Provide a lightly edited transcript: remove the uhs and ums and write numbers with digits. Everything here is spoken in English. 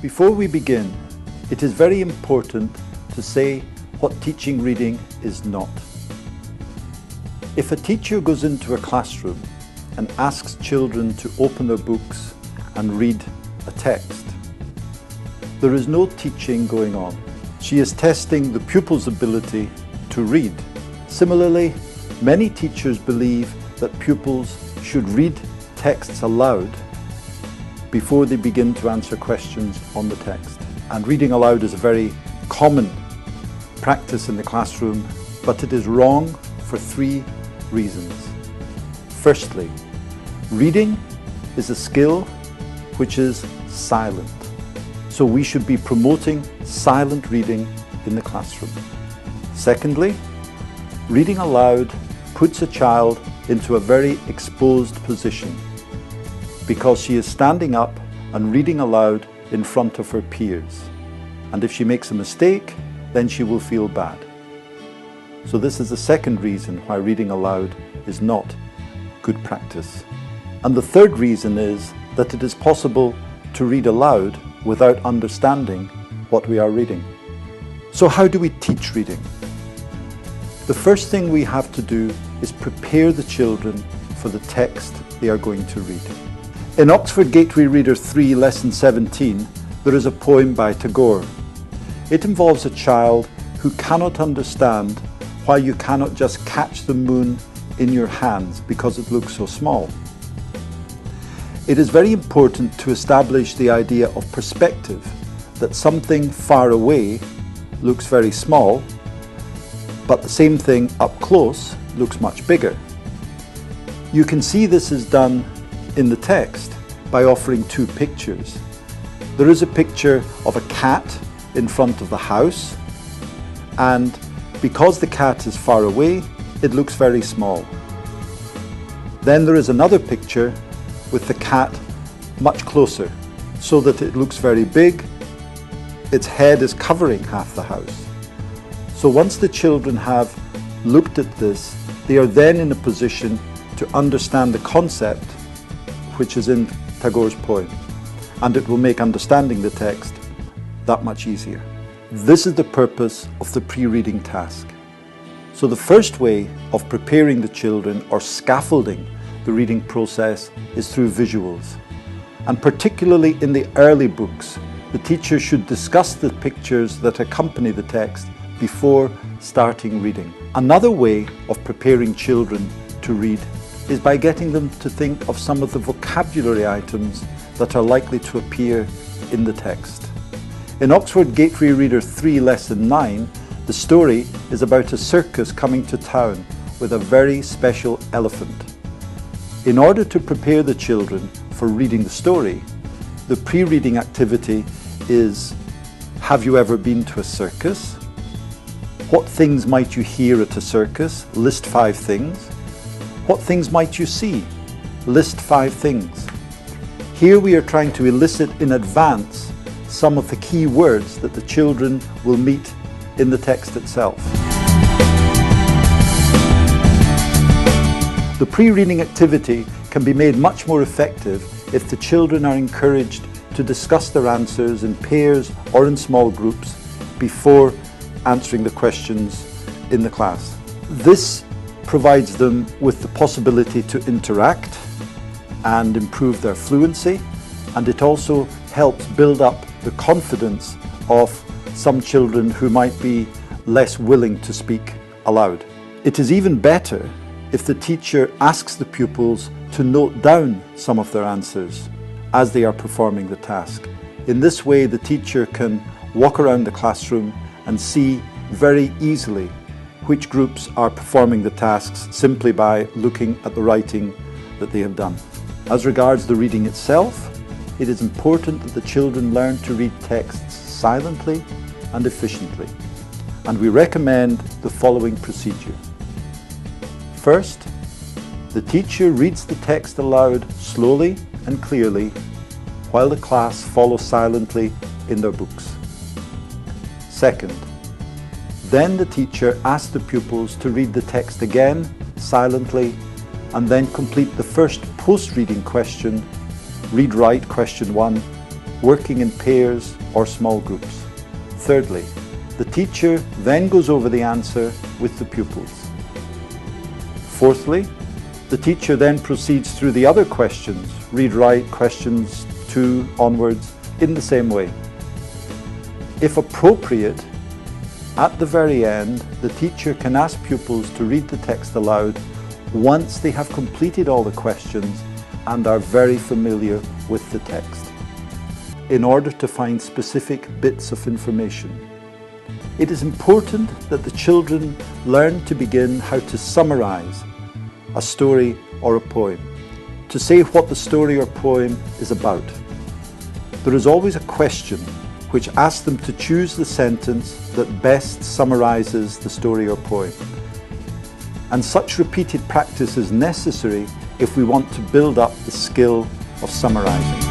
Before we begin, it is very important to say what teaching reading is not. If a teacher goes into a classroom and asks children to open their books and read a text, there is no teaching going on. She is testing the pupil's ability to read. Similarly, many teachers believe that pupils should read texts aloud before they begin to answer questions on the text. And reading aloud is a very common practice in the classroom, but it is wrong for three reasons. Firstly, reading is a skill which is silent. So we should be promoting silent reading in the classroom. Secondly, reading aloud puts a child into a very exposed position because she is standing up and reading aloud in front of her peers. And if she makes a mistake, then she will feel bad. So this is the second reason why reading aloud is not good practice. And the third reason is that it is possible to read aloud without understanding what we are reading. So how do we teach reading? The first thing we have to do is prepare the children for the text they are going to read. In Oxford Gateway Reader 3, Lesson 17, there is a poem by Tagore. It involves a child who cannot understand why you cannot just catch the moon in your hands because it looks so small. It is very important to establish the idea of perspective, that something far away looks very small, but the same thing up close looks much bigger. You can see this is done in the text by offering two pictures. There is a picture of a cat in front of the house, and because the cat is far away, it looks very small. Then there is another picture with the cat much closer, so that it looks very big. Its head is covering half the house. So once the children have looked at this, they are then in a position to understand the concept which is in Tagore's poem, and it will make understanding the text that much easier. This is the purpose of the pre-reading task. So the first way of preparing the children or scaffolding the reading process is through visuals. And particularly in the early books, the teacher should discuss the pictures that accompany the text before starting reading. Another way of preparing children to read is by getting them to think of some of the vocabulary items that are likely to appear in the text. In Oxford Gateway Reader 3, Lesson 9, the story is about a circus coming to town with a very special elephant. In order to prepare the children for reading the story, the pre-reading activity is: have you ever been to a circus? What things might you hear at a circus? List 5 things. What things might you see? List 5 things. Here we are trying to elicit in advance some of the key words that the children will meet in the text itself. The pre-reading activity can be made much more effective if the children are encouraged to discuss their answers in pairs or in small groups before answering the questions in the class. This provides them with the possibility to interact and improve their fluency, and it also helps build up the confidence of some children who might be less willing to speak aloud. It is even better if the teacher asks the pupils to note down some of their answers as they are performing the task. In this way, the teacher can walk around the classroom and see very easily which groups are performing the tasks simply by looking at the writing that they have done. As regards the reading itself, it is important that the children learn to read texts silently and efficiently, and we recommend the following procedure. First, the teacher reads the text aloud slowly and clearly while the class follows silently in their books. Second, then the teacher asks the pupils to read the text again silently and then complete the first post-reading question, read-write question 1, working in pairs or small groups. Thirdly, the teacher then goes over the answer with the pupils. Fourthly, the teacher then proceeds through the other questions, read-write questions 2 onwards, in the same way. If appropriate, at the very end, the teacher can ask pupils to read the text aloud once they have completed all the questions and are very familiar with the text, in order to find specific bits of information. It is important that the children learn to begin how to summarize a story or a poem, to say what the story or poem is about. There is always a question which asks them to choose the sentence that best summarizes the story or poem. And such repeated practice is necessary if we want to build up the skill of summarizing.